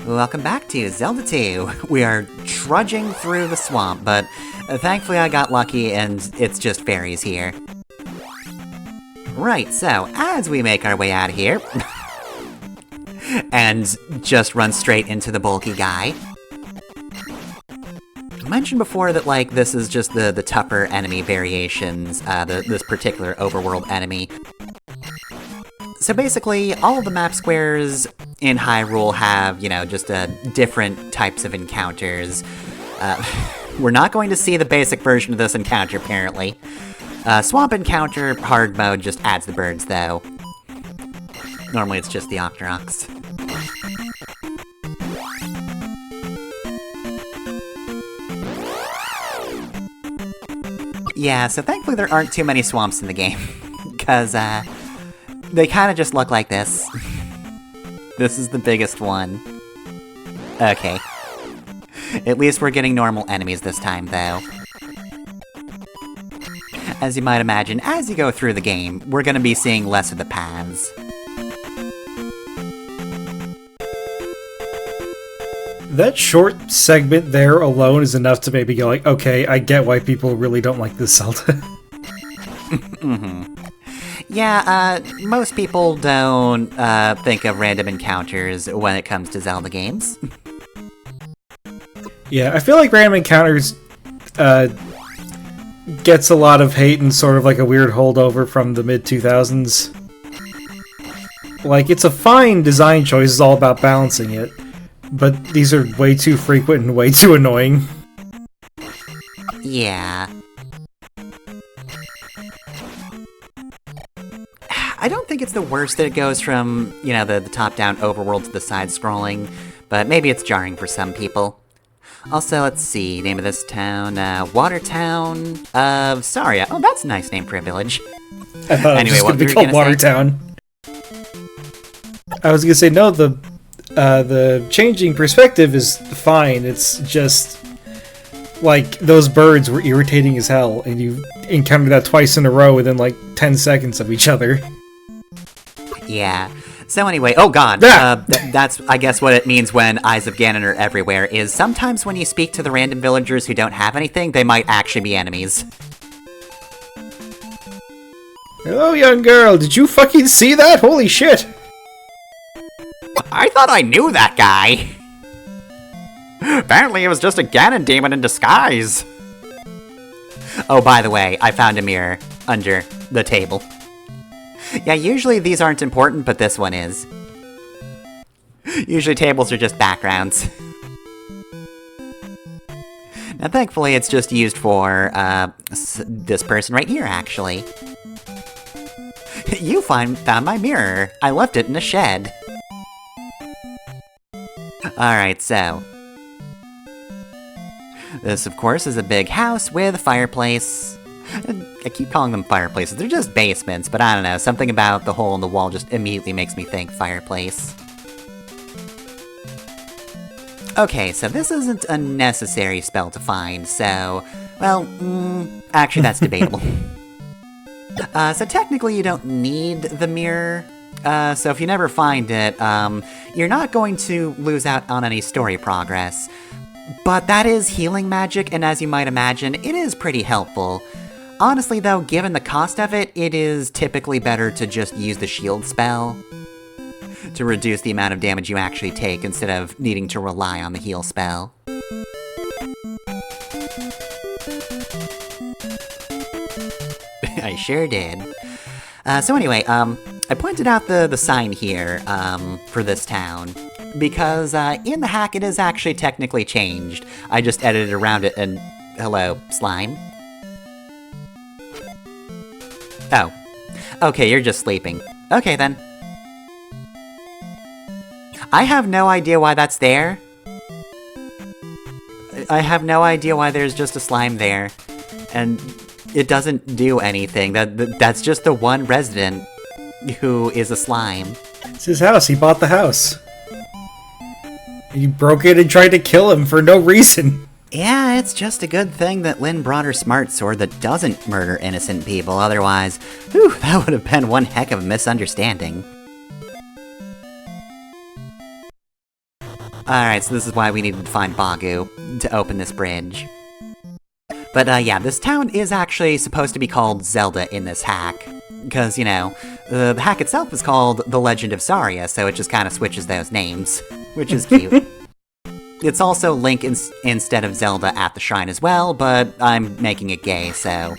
Welcome back to Zelda 2. We are trudging through the swamp, but thankfully I got lucky and it's just fairies here. Right, so as we make our way out of here, and just run straight into the bulky guy. I mentioned before that, like, this is just the tougher enemy variations, this particular overworld enemy. So basically, all of the map squares in Hyrule have, just different types of encounters. We're not going to see the basic version of this encounter, apparently. Swamp Encounter hard mode just adds the birds, though. Normally it's just the Octoroks. Yeah, so thankfully there aren't too many swamps in the game, because, they kind of just look like this. This is the biggest one. Okay. At least we're getting normal enemies this time, though. As you might imagine, as you go through the game, we're gonna be seeing less of the paths. That short segment there alone is enough to maybe go like, okay, I get why people really don't like this Zelda. Mm-hmm. Yeah, most people don't think of random encounters when it comes to Zelda games. Yeah, I feel like random encounters gets a lot of hate and sort of like a weird holdover from the mid-2000s. Like, it's a fine design choice, it's all about balancing it. But these are way too frequent and way too annoying. Yeah. I don't think it's the worst that it goes from, the top-down overworld to the side-scrolling, but maybe it's jarring for some people. Also, let's see, name of this town, Watertown of Saria. Oh, that's a nice name for a village. I thought anyway, it was going to be called Watertown. I was going to say, no, the changing perspective is fine, it's just, like, those birds were irritating as hell, and you encountered that twice in a row within, like, 10 seconds of each other. Yeah. So anyway, oh god, that's, I guess, what it means when Eyes of Ganon are everywhere, is sometimes when you speak to the random villagers who don't have anything, they might actually be enemies. Hello, young girl, did you fucking see that? Holy shit! I thought I knew that guy! Apparently it was just a Ganon demon in disguise! Oh, by the way, I found a mirror under the table. Yeah, usually these aren't important, but this one is. Usually tables are just backgrounds. Now, thankfully, it's just used for, this person right here, actually. You found my mirror. I left it in a shed. Alright, so. This, of course, is a big house with a fireplace. I keep calling them fireplaces. They're just basements, but I don't know. Something about the hole in the wall just immediately makes me think fireplace. Okay, so this isn't a necessary spell to find, so... Well, actually that's debatable. So technically you don't need the mirror. So if you never find it, you're not going to lose out on any story progress. But that is healing magic, and as you might imagine, it is pretty helpful. Honestly though, given the cost of it, it is typically better to just use the shield spell to reduce the amount of damage you actually take instead of needing to rely on the heal spell. I sure did. So anyway, I pointed out the sign here, for this town, because, in the hack it is actually technically changed. I just edited around it and... Hello, slime? Oh. Okay, you're just sleeping. Okay, then. I have no idea why that's there. I have no idea why there's just a slime there. And it doesn't do anything. That's just the one resident who is a slime. It's his house, he bought the house. You broke it and tried to kill him for no reason. Yeah, it's just a good thing that Lynn brought her smart sword that doesn't murder innocent people, otherwise, whew, that would have been one heck of a misunderstanding. Alright, so this is why we needed to find Bagu to open this bridge. But yeah, this town is actually supposed to be called Zelda in this hack. Because, you know, the hack itself is called The Legend of Zarya, so it just kind of switches those names, which is cute. It's also Link instead of Zelda at the shrine as well, but I'm making it gay, so...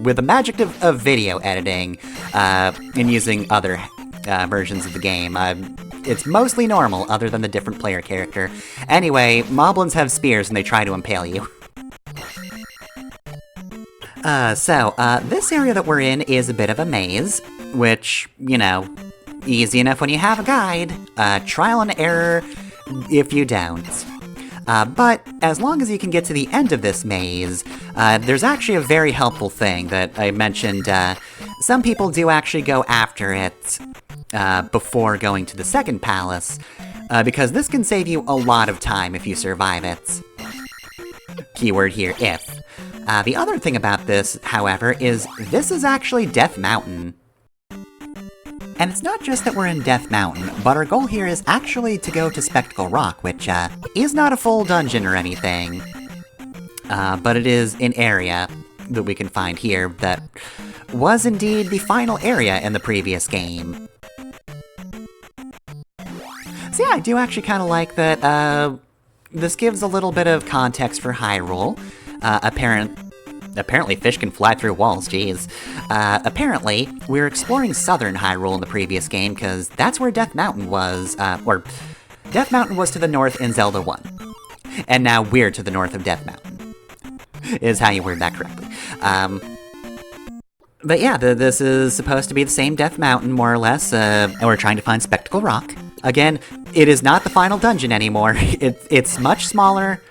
with the magic of video editing, and using other versions of the game, it's mostly normal, other than the different player character. Anyway, moblins have spears and they try to impale you. This area that we're in is a bit of a maze, which, you know, easy enough when you have a guide, trial and error if you don't. But as long as you can get to the end of this maze, there's actually a very helpful thing that I mentioned. Some people do actually go after it before going to the second palace, because this can save you a lot of time if you survive it. Keyword here, if. The other thing about this, however, is this is actually Death Mountain. And it's not just that we're in Death Mountain, but our goal here is actually to go to Spectacle Rock, which is not a full dungeon or anything. But it is an area that we can find here that was indeed the final area in the previous game. So yeah, I do actually kind of like that this gives a little bit of context for Hyrule. Apparently fish can fly through walls, jeez. Apparently, we were exploring southern Hyrule in the previous game, because that's where Death Mountain was, or Death Mountain was to the north in Zelda 1. And now we're to the north of Death Mountain, is how you word that correctly. But yeah, this is supposed to be the same Death Mountain, more or less, and we're trying to find Spectacle Rock. Again, it is not the final dungeon anymore. It's much smaller.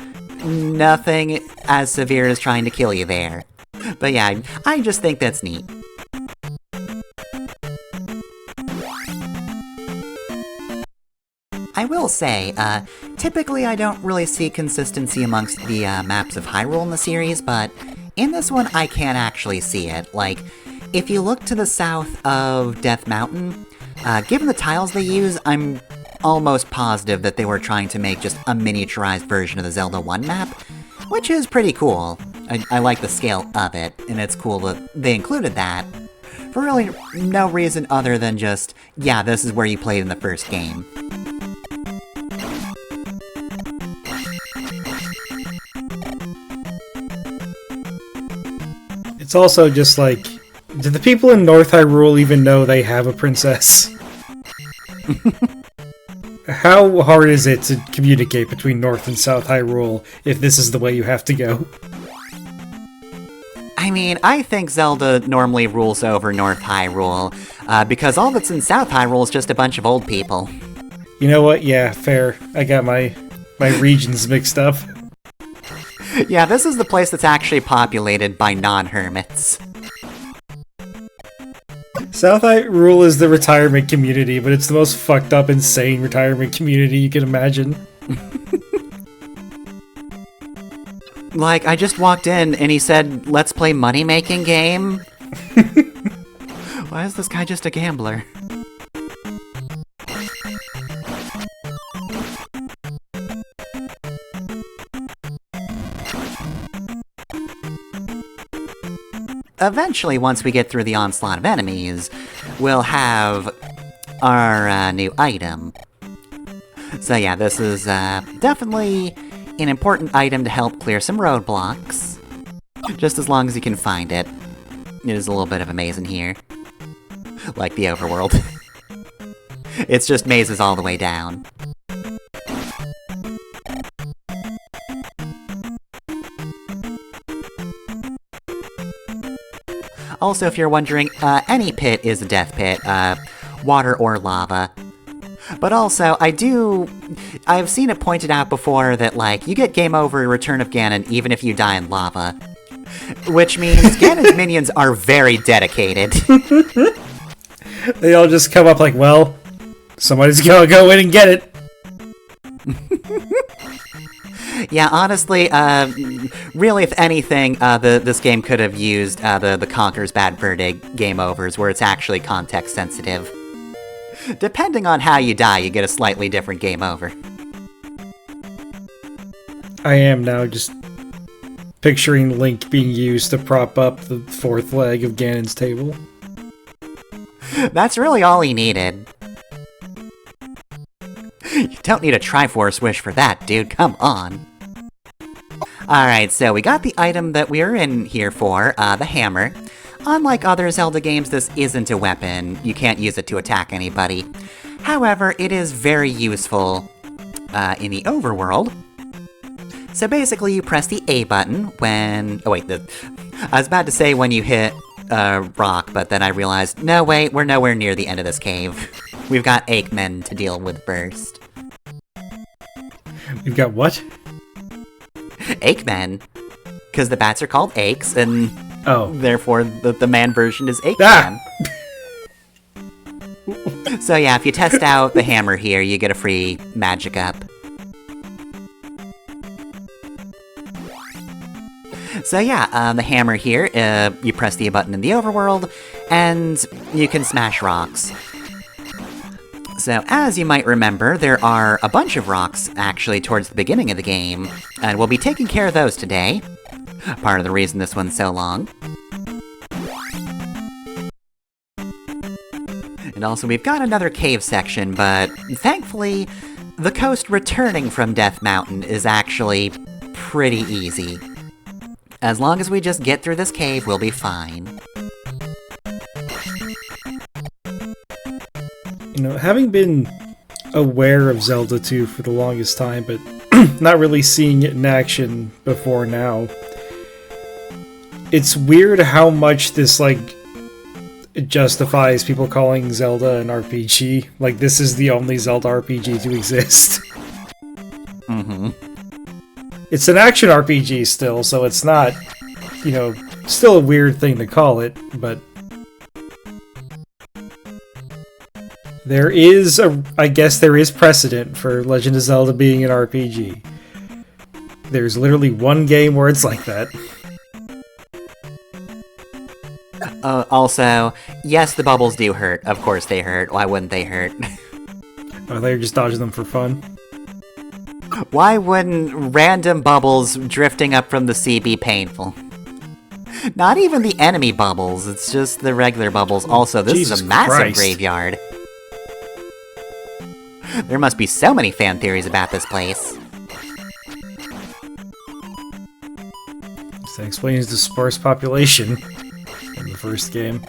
Nothing as severe as trying to kill you there. But yeah, I just think that's neat. I will say, typically I don't really see consistency amongst the maps of Hyrule in the series, but in this one I can actually see it. Like, if you look to the south of Death Mountain, given the tiles they use, I'm almost positive that they were trying to make just a miniaturized version of the Zelda 1 map, which is pretty cool. I like the scale of it, and it's cool that they included that, for really no reason other than just, yeah, this is where you played in the first game. It's also just like, do the people in North Hyrule even know they have a princess? How hard is it to communicate between North and South Hyrule if this is the way you have to go? I mean, I think Zelda normally rules over North Hyrule, because all that's in South Hyrule is just a bunch of old people. You know what? Yeah, fair. I got my regions mixed up. Yeah, this is the place that's actually populated by non-hermits. South Hyrule is the retirement community, but it's the most fucked up, insane retirement community you can imagine. Like, I just walked in and he said, "Let's play money-making game?" Why is this guy just a gambler? Eventually, once we get through the onslaught of enemies, we'll have our new item. So yeah, this is definitely an important item to help clear some roadblocks. Just as long as you can find it. It is a little bit of a maze in here. Like the overworld. It's just mazes all the way down. Also, if you're wondering, any pit is a death pit, water or lava. But also, I've seen it pointed out before that, like, you get game over in Return of Ganon even if you die in lava. Which means Ganon's minions are very dedicated. They all just come up like, well, somebody's gonna go in and get it. Yeah, honestly, really, if anything, this game could have used the Conker's Bad Fur Day game overs, where it's actually context sensitive. Depending on how you die, you get a slightly different game over. I am now just picturing Link being used to prop up the fourth leg of Ganon's table. That's really all he needed. You don't need a Triforce wish for that, dude, come on. Alright, so we got the item that we are in here for, the hammer. Unlike other Zelda games, this isn't a weapon. You can't use it to attack anybody. However, it is very useful in the overworld. So basically, you press the A button when... Oh wait, I was about to say when you hit rock, but then I realized, no wait, we're nowhere near the end of this cave. We've got Eggmen to deal with first. We've got what? Eggmen. Because the bats are called Eggs, and therefore the man version is Eggman. So yeah, if you test out the hammer here, you get a free magic up. So yeah, the hammer here, you press the A button in the overworld, and you can smash rocks. So, as you might remember, there are a bunch of rocks, actually, towards the beginning of the game, and we'll be taking care of those today. Part of the reason this one's so long. And also, we've got another cave section, but thankfully, the coast returning from Death Mountain is actually pretty easy. As long as we just get through this cave, we'll be fine. You know, having been aware of Zelda 2 for the longest time, but not really seeing it in action before now, it's weird how much this, like, justifies people calling Zelda an RPG. Like, this is the only Zelda RPG to exist. Mm-hmm. It's an action RPG still, so it's not, you know, still a weird thing to call it, but... There is I guess there is precedent for Legend of Zelda being an RPG. There's literally one game where it's like that. Also, yes, the bubbles do hurt. Of course they hurt. Why wouldn't they hurt? Oh, they're just dodging them for fun. Why wouldn't random bubbles drifting up from the sea be painful? Not even the enemy bubbles, it's just the regular bubbles. Also, this Jesus is a massive Christ. graveyard. There must be so many fan theories about this place. That explains the sparse population in the first game.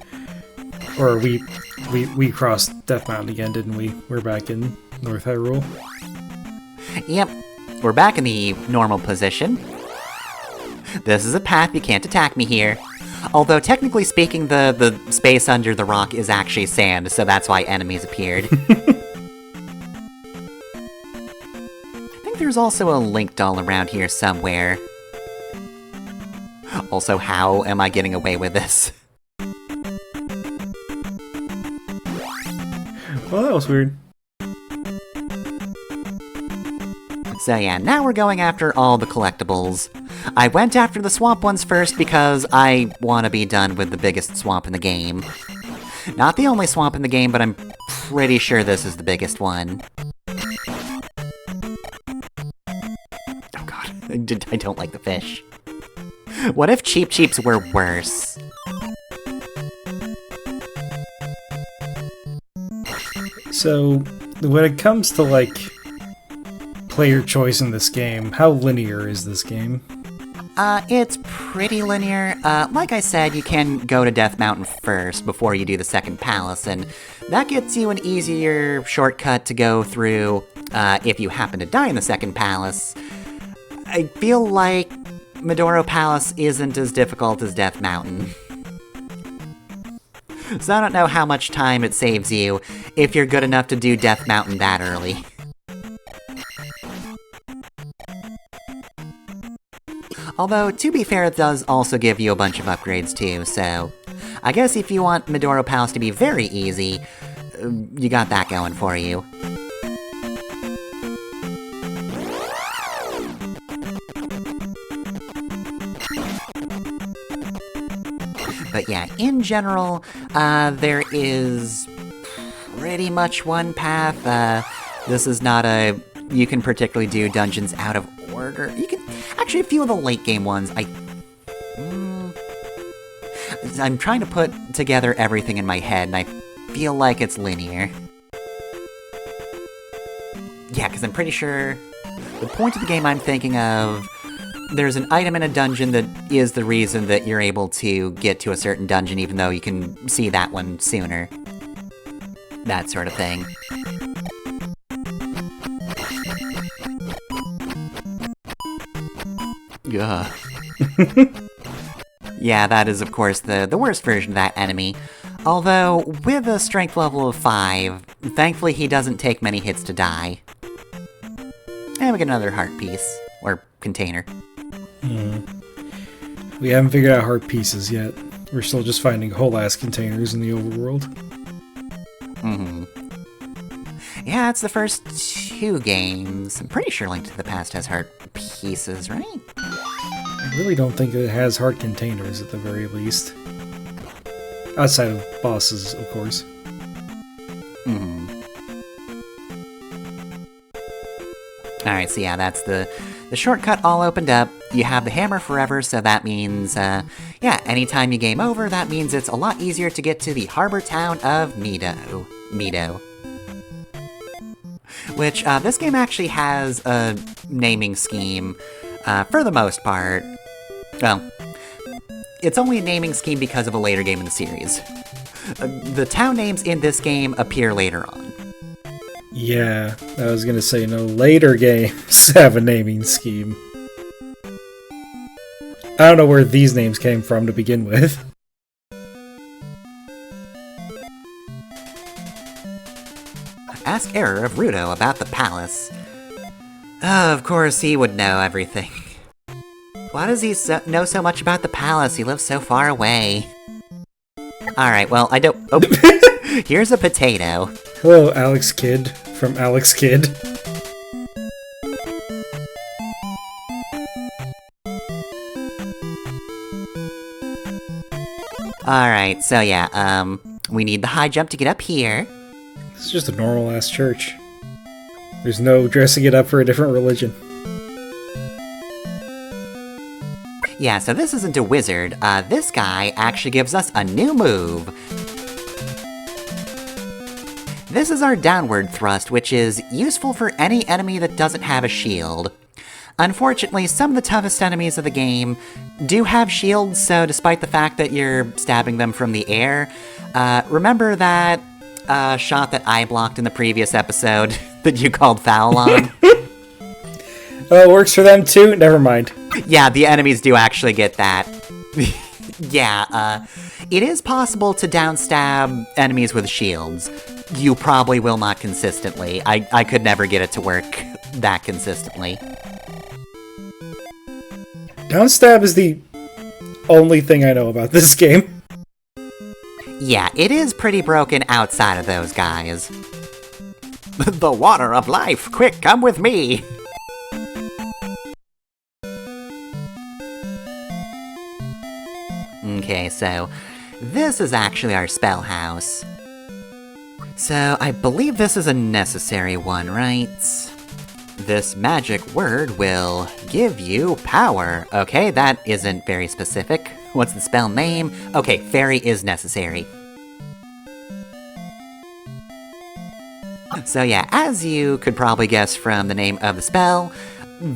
Or we crossed Death Mountain again, didn't we? We're back in North Hyrule. Yep, we're back in the normal position. This is a path, you can't attack me here. Although, technically speaking, the space under the rock is actually sand, so that's why enemies appeared. I think there's also a Link doll around here somewhere. Also, how am I getting away with this? Well, that was weird. So yeah, now we're going after all the collectibles. I went after the swamp ones first because I want to be done with the biggest swamp in the game. Not the only swamp in the game, but I'm pretty sure this is the biggest one. Oh god, I don't like the fish. What if Cheep Cheeps were worse? So, when it comes to, like, player choice in this game, how linear is this game? It's pretty linear. Like I said, you can go to Death Mountain first before you do the second palace, and that gets you an easier shortcut to go through, if you happen to die in the second palace. I feel like Medoro Palace isn't as difficult as Death Mountain. So I don't know how much time it saves you if you're good enough to do Death Mountain that early. Although, to be fair, it does also give you a bunch of upgrades too, so... I guess if you want Medoro Palace to be very easy, you got that going for you. But yeah, in general, there is pretty much one path. This is not a you can particularly do dungeons out of order. You can actually a few of the late game ones. I'm trying to put together everything in my head, and I feel like it's linear. Yeah, because I'm pretty sure the point of the game I'm thinking of, there's an item in a dungeon that is the reason that you're able to get to a certain dungeon, even though you can see that one sooner. That sort of thing. Ugh. Yeah, that is of course the worst version of that enemy. Although, with a strength level of 5, thankfully he doesn't take many hits to die. And we get another heart piece. Or container. We haven't figured out heart pieces yet. We're still just finding whole-ass containers in the overworld. Yeah, it's the first 2 games. I'm pretty sure Link to the Past has heart pieces, right? I really don't think it has heart containers at the very least. Outside of bosses, of course. Alright, so yeah, that's the shortcut all opened up. You have the hammer forever, so that means, yeah, anytime you game over, that means it's a lot easier to get to the harbor town of Mido. Which, this game actually has a naming scheme, for the most part. Well, it's only a naming scheme because of a later game in the series. The town names in this game appear later on. Yeah, I was gonna say no later games have a naming scheme. I don't know where these names came from to begin with. Ask Error of Rudo about the palace. Of course he would know everything. Why does he know so much about the palace? He lives so far away. Alright, well, I don't... Oh, here's a potato. Hello, Alex Kidd from Alex Kidd. Alright, so yeah, we need the high jump to get up here. This is just a normal-ass church. There's no dressing it up for a different religion. Yeah, so this isn't a wizard. This guy actually gives us a new move. This is our downward thrust, which is useful for any enemy that doesn't have a shield. Unfortunately, some of the toughest enemies of the game do have shields, so despite the fact that you're stabbing them from the air, remember that shot that I blocked in the previous episode that you called foul on? Oh, it works for them too? Never mind. Yeah, the enemies do actually get that. Yeah, it is possible to downstab enemies with shields. You probably will not consistently. I could never get it to work that consistently. Downstab is the only thing I know about this game. Yeah, it is pretty broken outside of those guys. The water of life! Quick, come with me! Okay, so this is actually our spell house. So I believe this is a necessary one, right? This magic word will give you power. Okay, that isn't very specific. What's the spell name? Okay, fairy is necessary. So yeah, as you could probably guess from the name of the spell,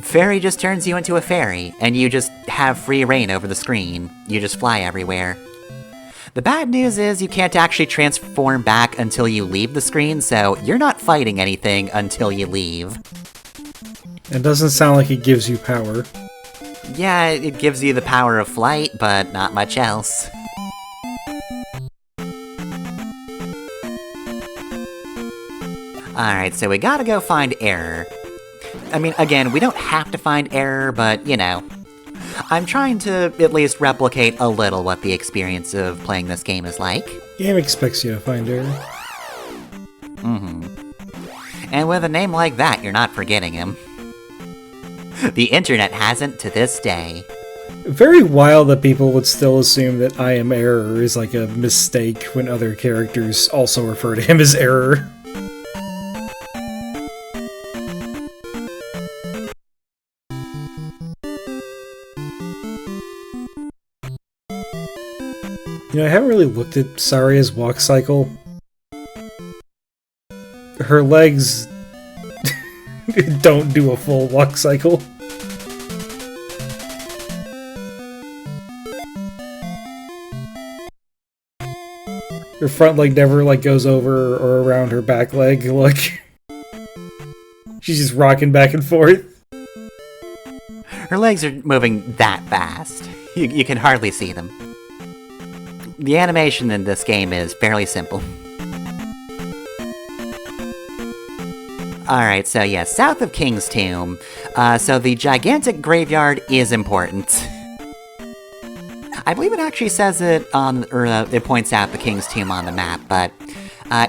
fairy just turns you into a fairy, and you just have free reign over the screen. You just fly everywhere. The bad news is you can't actually transform back until you leave the screen, so you're not fighting anything until you leave. It doesn't sound like it gives you power. Yeah, it gives you the power of flight, but not much else. Alright, so we gotta go find Error. I mean, again, we don't have to find Error, but, you know. I'm trying to at least replicate a little what the experience of playing this game is like. Game expects you to find Error. And with a name like that, you're not forgetting him. The internet hasn't to this day. Very wild that people would still assume that I am Error is like a mistake when other characters also refer to him as Error. You know, I haven't really looked at Saria's walk cycle. Her legs don't do a full walk cycle. Her front leg never, like, goes over or around her back leg, look. She's just rocking back and forth. Her legs are moving that fast. You can hardly see them. The animation in this game is fairly simple. Alright, so yeah, south of King's Tomb. So the gigantic graveyard is important. I believe it actually says it on, or it points out the King's Tomb on the map, but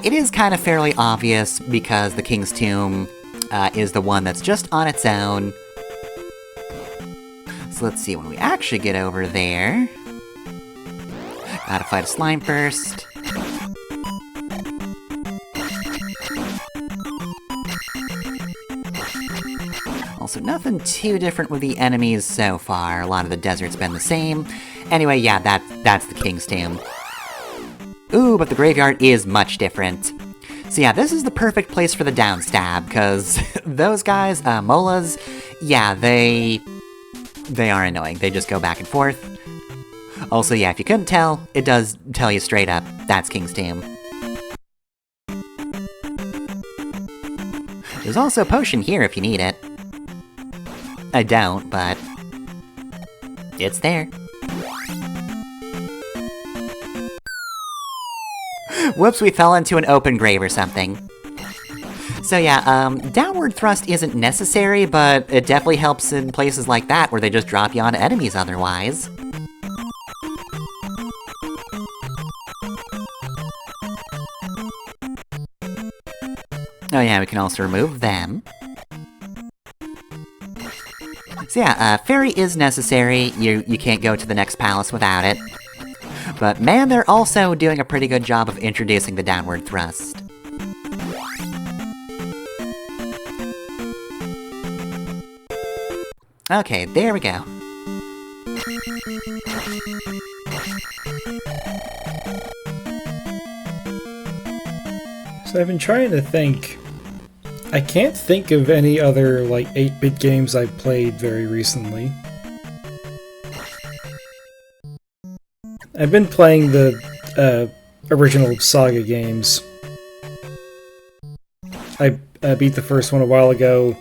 it is kind of fairly obvious because the King's Tomb is the one that's just on its own. So let's see, when we actually get over there... Gotta fight a slime first. Also, nothing too different with the enemies so far. A lot of the desert's been the same. Anyway, yeah, that's the King's Tomb. Ooh, but the graveyard is much different. So yeah, this is the perfect place for the downstab, because those guys, Molas, yeah, they are annoying. They just go back and forth. Also, yeah, if you couldn't tell, it does tell you straight up, that's King's Tomb. There's also a potion here if you need it. I don't, but... it's there. Whoops, we fell into an open grave or something. So yeah, downward thrust isn't necessary, but it definitely helps in places like that where they just drop you on enemies otherwise. Oh yeah, we can also remove them. So yeah, fairy is necessary. You can't go to the next palace without it. But man, they're also doing a pretty good job of introducing the downward thrust. Okay, there we go. So I've been trying to think. I can't think of any other, like, 8-bit games I've played very recently. I've been playing the original Saga games. I beat the first one a while ago,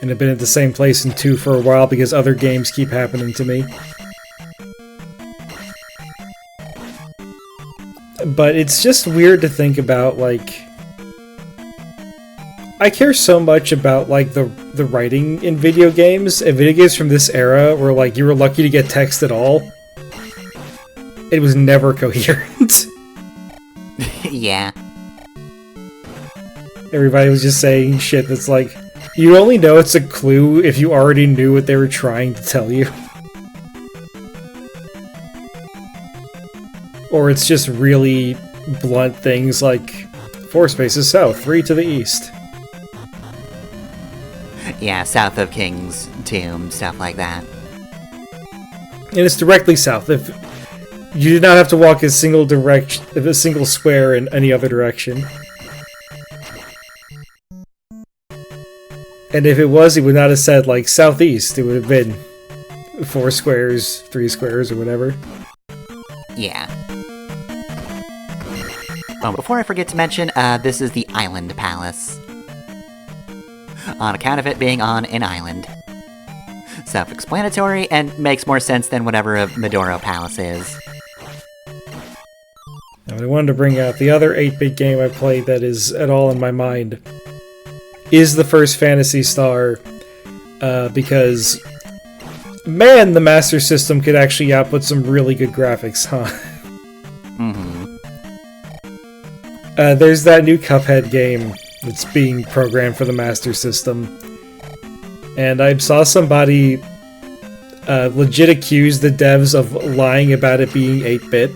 and have been at the same place in 2 for a while because other games keep happening to me. But it's just weird to think about, like... I care so much about, like, the writing in video games, and video games from this era where, like, you were lucky to get text at all. It was never coherent. Yeah. Everybody was just saying shit that's like, you only know it's a clue if you already knew what they were trying to tell you. Or it's just really blunt things like, 4 spaces south, 3 to the east. Yeah, south of King's Tomb, stuff like that. And it's directly south. If you did not have to walk a single square in any other direction. And if it was, it would not have said, like, southeast. It would have been 4 squares, 3 squares, or whatever. Yeah. Oh, before I forget to mention, this is the Island Palace. On account of it being on an island. Self-explanatory, and makes more sense than whatever a Medoro Palace is. Now, I wanted to bring out the other 8-bit game I played that is at all in my mind. Is the first Phantasy Star, because... man, the Master System could actually output some really good graphics, huh? Mm-hmm. There's that new Cuphead game that's being programmed for the Master System. And I saw somebody legit accuse the devs of lying about it being 8-bit.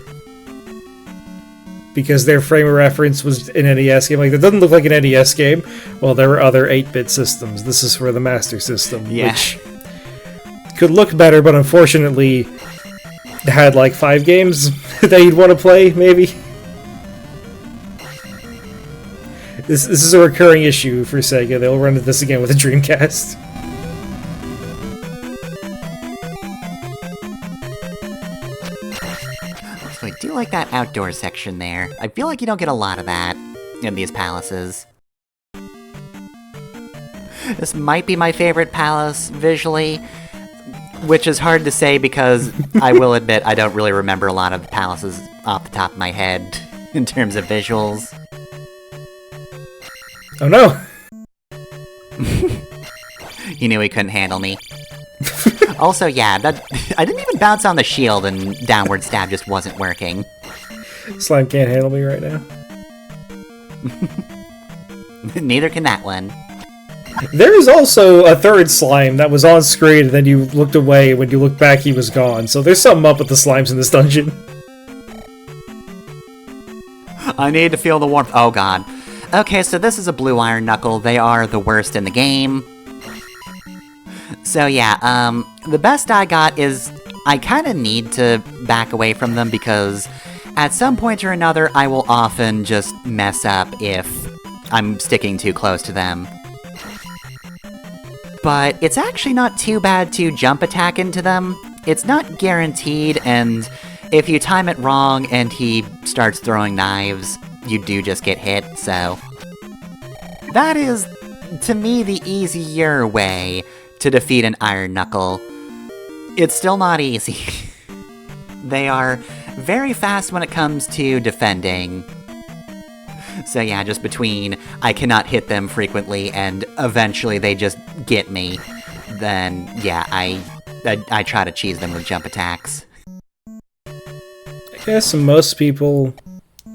Because their frame of reference was an NES game. Like, that doesn't look like an NES game. Well, there were other 8-bit systems. This is for the Master System, yeah. which could look better, but unfortunately, had like 5 games that you'd want to play, maybe. This is a recurring issue for Sega. They'll run into this again with a Dreamcast. So I do like that outdoor section there. I feel like you don't get a lot of that in these palaces. This might be my favorite palace visually, which is hard to say because I will admit I don't really remember a lot of the palaces off the top of my head in terms of visuals. Oh no! He knew he couldn't handle me. Also, yeah, I didn't even bounce on the shield and downward stab just wasn't working. Slime can't handle me right now. Neither can that one. There's also a third slime that was on screen and then you looked away. When you looked back, he was gone. So there's something up with the slimes in this dungeon. I need to feel the warmth. Oh god. Okay, so this is a blue iron knuckle. They are the worst in the game. So yeah, the best I got is I kind of need to back away from them because at some point or another I will often just mess up if I'm sticking too close to them. But it's actually not too bad to jump attack into them. It's not guaranteed, and if you time it wrong and he starts throwing knives, you do just get hit, so... That is, to me, the easier way to defeat an Iron Knuckle. It's still not easy. They are very fast when it comes to defending. So yeah, just between I cannot hit them frequently and eventually they just get me, then yeah, I try to cheese them with jump attacks. I guess most people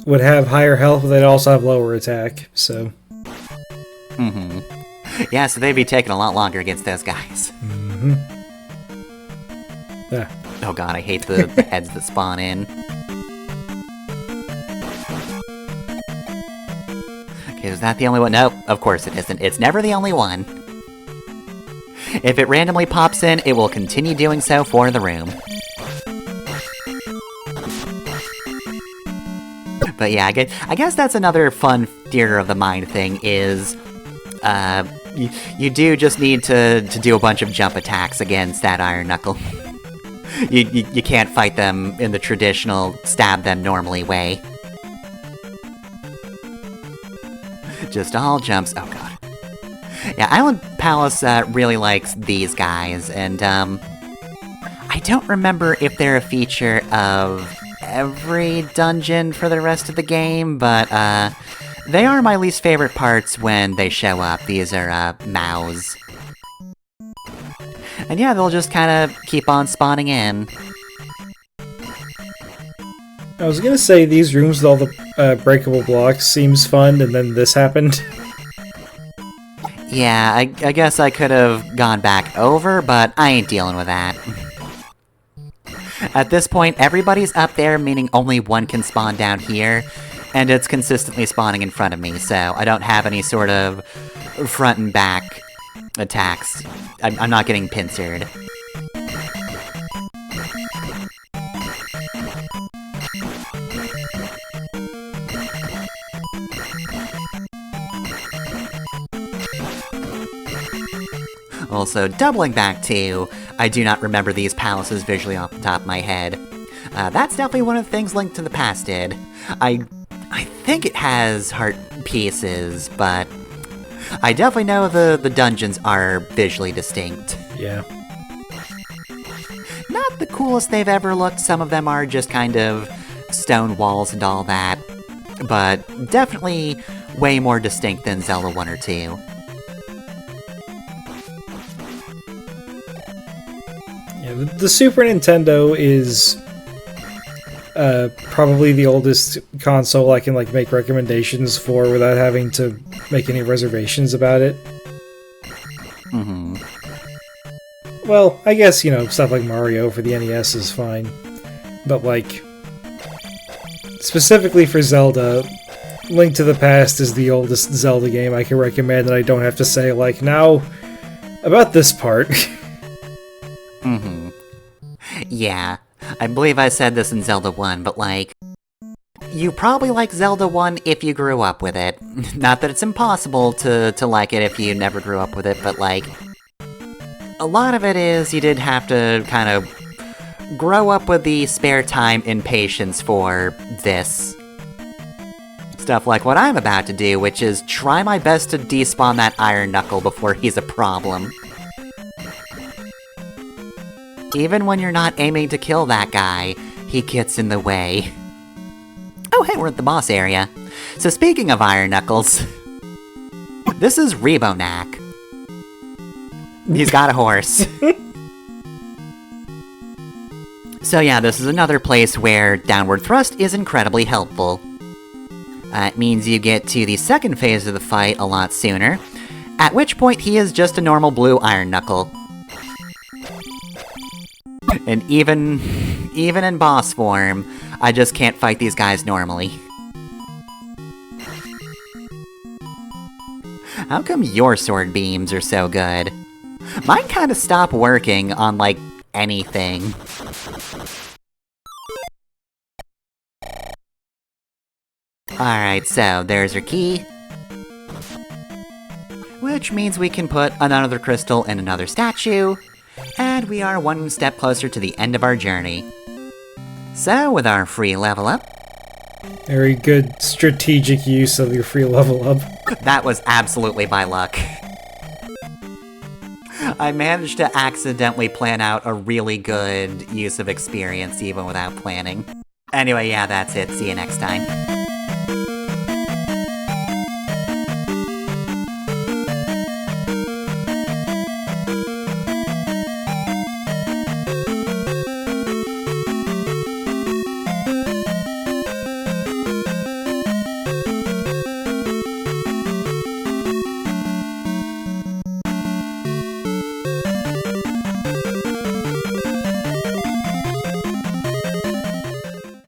would have higher health, but they'd also have lower attack, so... Mm-hmm. Yeah, so they'd be taking a lot longer against those guys. Mm-hmm. Yeah. Oh god, I hate the heads that spawn in. Okay, is that the only one? Nope, of course it isn't. It's never the only one. If it randomly pops in, it will continue doing so for the room. But yeah, I guess that's another fun theater of the mind thing is... you do just need to do a bunch of jump attacks against that Iron Knuckle. You can't fight them in the traditional stab them normally way. Just all jumps. Oh god. Yeah, Island Palace really likes these guys, and I don't remember if they're a feature of every dungeon for the rest of the game, but they are my least favorite parts when they show up. These are Maus. And yeah, they'll just kind of keep on spawning in. I was gonna say these rooms with all the breakable blocks seems fun, and then this happened. Yeah, I guess I could have gone back over, but I ain't dealing with that. At this point, everybody's up there, meaning only one can spawn down here, and it's consistently spawning in front of me, so I don't have any sort of front and back attacks. I'm not getting pincered. Also, doubling back to, I do not remember these palaces visually off the top of my head. That's definitely one of the things Link to the Past did. I think it has heart pieces, but I definitely know the dungeons are visually distinct. Yeah. Not the coolest they've ever looked, some of them are just kind of stone walls and all that, but definitely way more distinct than Zelda 1 or 2. Yeah, the Super Nintendo is probably the oldest console I can make recommendations for without having to make any reservations about it. Mm-hmm. Well, I guess, stuff like Mario for the NES is fine. But, specifically for Zelda, Link to the Past is the oldest Zelda game I can recommend, and I don't have to say, now, about this part. Mm-hmm. Yeah. I believe I said this in Zelda 1, but like, you probably like Zelda 1 if you grew up with it. Not that it's impossible to like it if you never grew up with it, but like, a lot of it is you did have to kind of grow up with the spare time and patience for this. Stuff like what I'm about to do, which is try my best to despawn that Iron Knuckle before he's a problem. Even when you're not aiming to kill that guy, he gets in the way. Oh hey, we're at the boss area. So speaking of Iron Knuckles, this is Rebonak. He's got a horse. So yeah, this is another place where downward thrust is incredibly helpful. It means you get to the second phase of the fight a lot sooner, at which point he is just a normal blue Iron Knuckle. And even in boss form, I just can't fight these guys normally. How come your sword beams are so good? Mine kinda stop working on, like, anything. Alright, so there's our key. Which means we can put another crystal in another statue, and we are one step closer to the end of our journey. So, with our free level up... Very good strategic use of your free level up. That was absolutely by luck. I managed to accidentally plan out a really good use of experience even without planning. Anyway, yeah, that's it. See you next time.